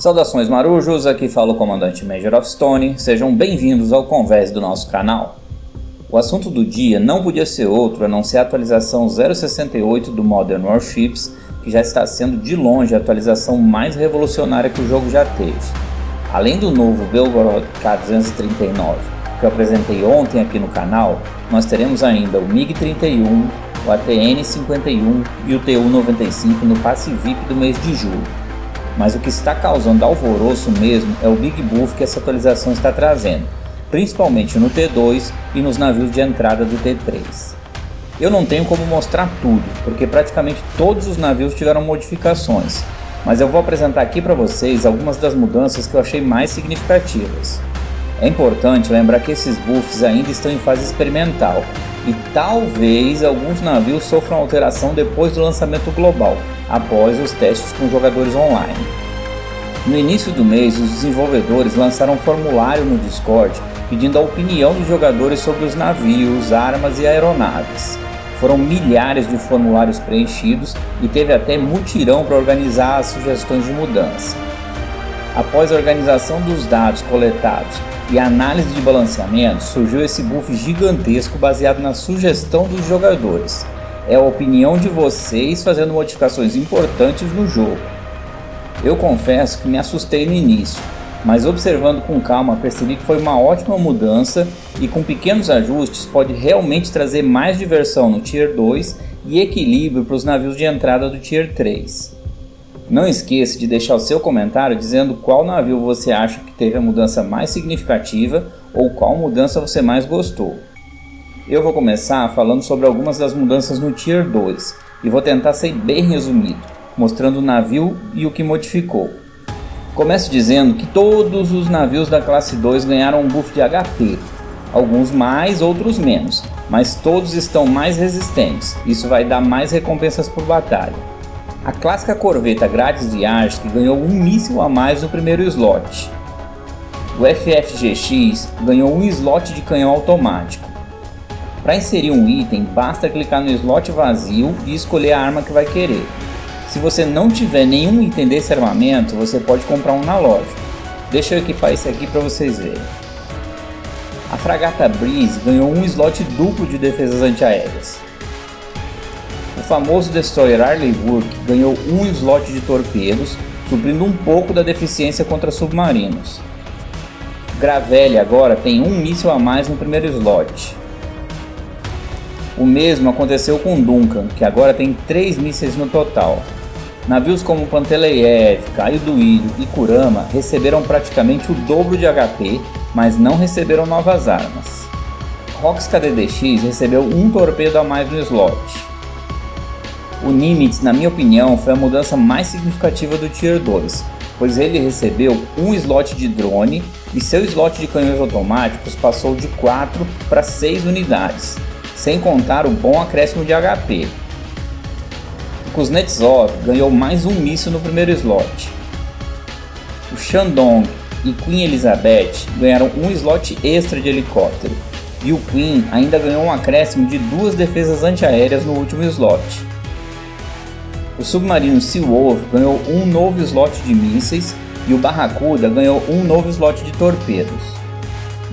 Saudações marujos, aqui fala o comandante Major of Stone, sejam bem-vindos ao Converse do nosso canal. O assunto do dia não podia ser outro a não ser a atualização 0.68 do Modern Warships, que já está sendo de longe a atualização mais revolucionária que o jogo já teve. Além do novo Belgorod K-239, que eu apresentei ontem aqui no canal, nós teremos ainda o MiG-31, o ATN-51 e o Tu-95 no passe VIP do mês de julho. Mas o que está causando alvoroço mesmo é o Big Buff que essa atualização está trazendo, principalmente no T2 e nos navios de entrada do T3. Eu não tenho como mostrar tudo, porque praticamente todos os navios tiveram modificações, mas eu vou apresentar aqui para vocês algumas das mudanças que eu achei mais significativas. É importante lembrar que esses buffs ainda estão em fase experimental, e talvez alguns navios sofram alteração depois do lançamento global, após os testes com jogadores online. No início do mês, os desenvolvedores lançaram um formulário no Discord pedindo a opinião dos jogadores sobre os navios, armas e aeronaves. Foram milhares de formulários preenchidos e teve até mutirão para organizar as sugestões de mudança. Após a organização dos dados coletados e a análise de balanceamento, surgiu esse buff gigantesco baseado na sugestão dos jogadores. É a opinião de vocês fazendo modificações importantes no jogo. Eu confesso que me assustei no início, mas observando com calma percebi que foi uma ótima mudança e com pequenos ajustes pode realmente trazer mais diversão no Tier 2 e equilíbrio para os navios de entrada do Tier 3. Não esqueça de deixar o seu comentário dizendo qual navio você acha que teve a mudança mais significativa ou qual mudança você mais gostou. Eu vou começar falando sobre algumas das mudanças no Tier 2 e vou tentar ser bem resumido, mostrando o navio e o que modificou. Começo dizendo que todos os navios da classe 2 ganharam um buff de HP, alguns mais, outros menos, mas todos estão mais resistentes, isso vai dar mais recompensas por batalha. A clássica corveta Grades Viage ganhou um míssil a mais no primeiro slot. O FFGX ganhou um slot de canhão automático. Para inserir um item, basta clicar no slot vazio e escolher a arma que vai querer. Se você não tiver nenhum item desse armamento, você pode comprar um na loja. Deixa eu equipar esse aqui para vocês verem. A fragata Breeze ganhou um slot duplo de defesas antiaéreas. O famoso Destroyer Arleigh ganhou um slot de torpedos, suprindo um pouco da deficiência contra submarinos. Gravelli agora tem um míssil a mais no primeiro slot. O mesmo aconteceu com Duncan, que agora tem 3 mísseis no total. Navios como Panteleiev, Caio Duílio e Kurama receberam praticamente o dobro de HP, mas não receberam novas armas. Rox KDDX recebeu um torpedo a mais no slot. O Nimitz, na minha opinião, foi a mudança mais significativa do Tier 2, pois ele recebeu um slot de drone e seu slot de canhões automáticos passou de 4 para 6 unidades, sem contar o bom acréscimo de HP. O Kuznetsov ganhou mais um míssil no primeiro slot. O Shandong e Queen Elizabeth ganharam um slot extra de helicóptero, e o Queen ainda ganhou um acréscimo de 2 defesas antiaéreas no último slot. O submarino Seawolf ganhou um novo slot de mísseis e o Barracuda ganhou um novo slot de torpedos.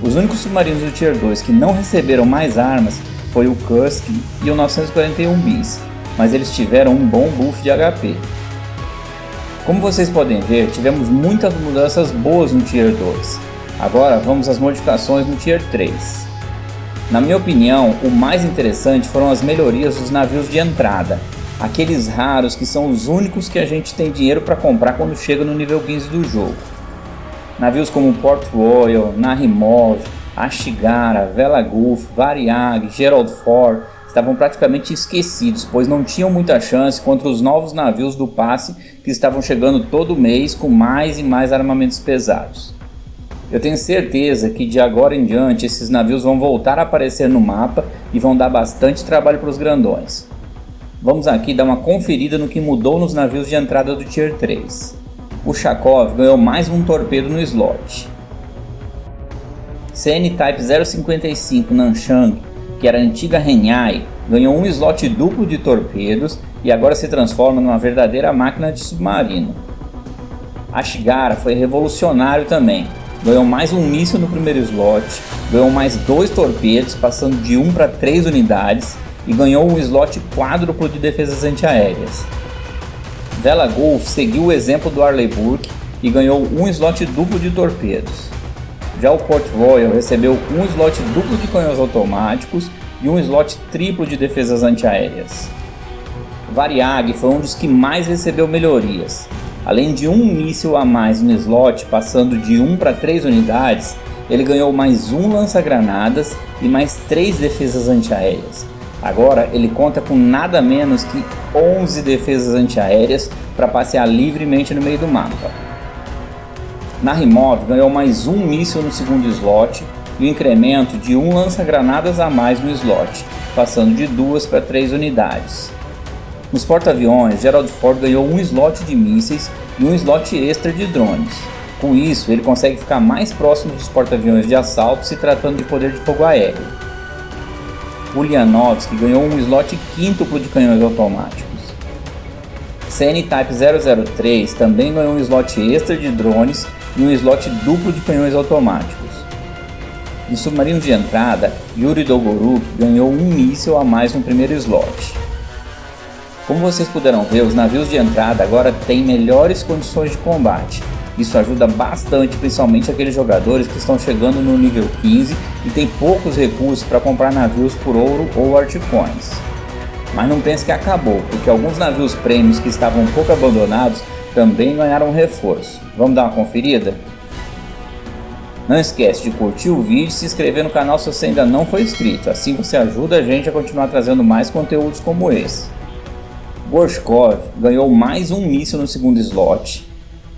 Os únicos submarinos do Tier 2 que não receberam mais armas foi o Kursk e o 941 bis, mas eles tiveram um bom buff de HP. Como vocês podem ver, tivemos muitas mudanças boas no Tier 2. Agora vamos às modificações no Tier 3. Na minha opinião, o mais interessante foram as melhorias dos navios de entrada. Aqueles raros que são os únicos que a gente tem dinheiro para comprar quando chega no nível 15 do jogo. Navios como Port Royal, Narimov, Ashigara, Vela Gulf, Variag, Gerald Ford estavam praticamente esquecidos, pois não tinham muita chance contra os novos navios do passe que estavam chegando todo mês com mais e mais armamentos pesados. Eu tenho certeza que de agora em diante esses navios vão voltar a aparecer no mapa e vão dar bastante trabalho para os grandões. Vamos aqui dar uma conferida no que mudou nos navios de entrada do Tier 3. O Shakov ganhou mais um torpedo no slot. CN-Type 055 Nanchang, que era a antiga Henyai, ganhou um slot duplo de torpedos e agora se transforma numa verdadeira máquina de submarino. Ashigara foi revolucionário também. Ganhou mais um míssil no primeiro slot, ganhou mais 2 torpedos, passando de 1 para 3 unidades, e ganhou um slot quádruplo de defesas antiaéreas. Vela Golf seguiu o exemplo do Arleigh Burke e ganhou um slot duplo de torpedos. Já o Port Royal recebeu um slot duplo de canhões automáticos e um slot triplo de defesas antiaéreas. Variag foi um dos que mais recebeu melhorias. Além de um míssil a mais no slot, passando de 1 para 3 unidades, ele ganhou mais um lança-granadas e mais 3 defesas antiaéreas. Agora ele conta com nada menos que 11 defesas antiaéreas para passear livremente no meio do mapa. Narimov ganhou mais um míssil no segundo slot e um incremento de um lança-granadas a mais no slot, passando de 2 para 3 unidades. Nos porta-aviões, Gerald Ford ganhou um slot de mísseis e um slot extra de drones. Com isso, ele consegue ficar mais próximo dos porta-aviões de assalto se tratando de poder de fogo aéreo. Ulyanovsky ganhou um slot quíntuplo de canhões automáticos. CN-Type 003 também ganhou um slot extra de drones e um slot duplo de canhões automáticos. No submarino de entrada, Yuri Dolgoruk ganhou um míssil a mais no primeiro slot. Como vocês puderam ver, os navios de entrada agora têm melhores condições de combate. Isso ajuda bastante, principalmente aqueles jogadores que estão chegando no nível 15 e têm poucos recursos para comprar navios por ouro ou Artcoins. Mas não pense que acabou, porque alguns navios prêmios que estavam um pouco abandonados também ganharam um reforço. Vamos dar uma conferida? Não esquece de curtir o vídeo e se inscrever no canal se você ainda não for inscrito, assim você ajuda a gente a continuar trazendo mais conteúdos como esse. Gorshkov ganhou mais um míssil no segundo slot,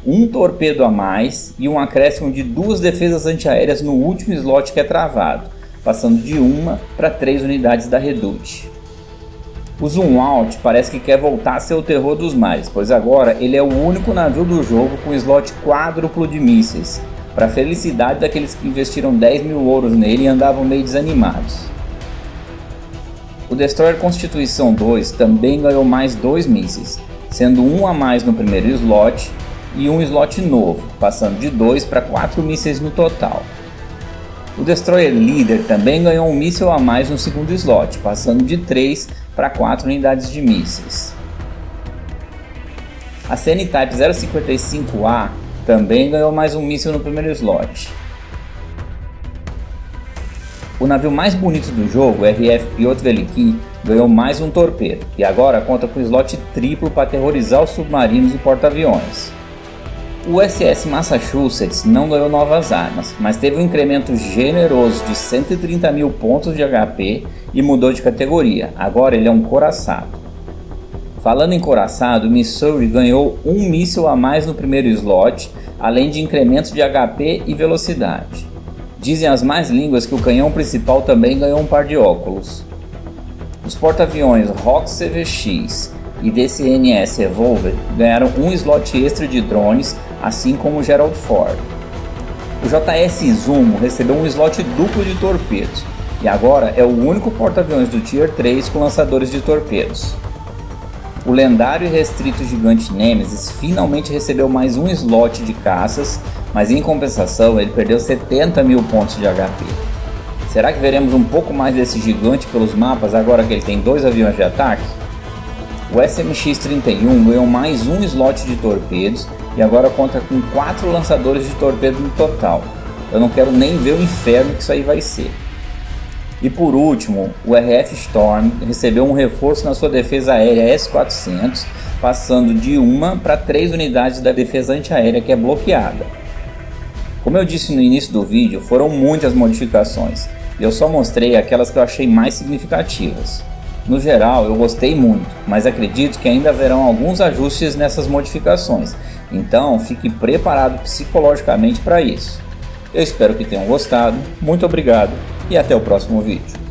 um torpedo a mais e um acréscimo de 2 defesas antiaéreas no último slot que é travado, passando de 1 para 3 unidades da Redut. O Zoom Out parece que quer voltar a ser o terror dos mares, pois agora ele é o único navio do jogo com slot quádruplo de mísseis, para a felicidade daqueles que investiram 10 mil ouros nele e andavam meio desanimados. O Destroyer Constituição 2 também ganhou mais 2 mísseis, sendo um a mais no primeiro slot e um slot novo, passando de 2 para 4 mísseis no total. O Destroyer Leader também ganhou um míssil a mais no segundo slot, passando de 3 para 4 unidades de mísseis. A CN-Type 055A também ganhou mais um míssil no primeiro slot. O navio mais bonito do jogo, RF Pyotr Veliky, ganhou mais um torpedo e agora conta com slot triplo para aterrorizar os submarinos e porta-aviões. O SS Massachusetts não ganhou novas armas, mas teve um incremento generoso de 130 mil pontos de HP e mudou de categoria, agora ele é um couraçado. Falando em couraçado, o Missouri ganhou um míssil a mais no primeiro slot, além de incrementos de HP e velocidade. Dizem as más línguas que o canhão principal também ganhou um par de óculos. Os porta-aviões Rox CVX e DCNS Revolver ganharam um slot extra de drones, assim como o Gerald Ford. O JS Izumo recebeu um slot duplo de torpedos e agora é o único porta-aviões do Tier 3 com lançadores de torpedos. O lendário e restrito gigante Nemesis finalmente recebeu mais um slot de caças, mas em compensação ele perdeu 70 mil pontos de HP. Será que veremos um pouco mais desse gigante pelos mapas agora que ele tem 2 aviões de ataque? O SMX-31 ganhou mais um slot de torpedos e agora conta com 4 lançadores de torpedo no total. Eu não quero nem ver o inferno que isso aí vai ser. E por último, o RF Storm recebeu um reforço na sua defesa aérea S-400, passando de 1 para 3 unidades da defesa antiaérea que é bloqueada. Como eu disse no início do vídeo, foram muitas modificações, e eu só mostrei aquelas que eu achei mais significativas. No geral, eu gostei muito, mas acredito que ainda haverão alguns ajustes nessas modificações, então fique preparado psicologicamente para isso. Eu espero que tenham gostado, muito obrigado e até o próximo vídeo.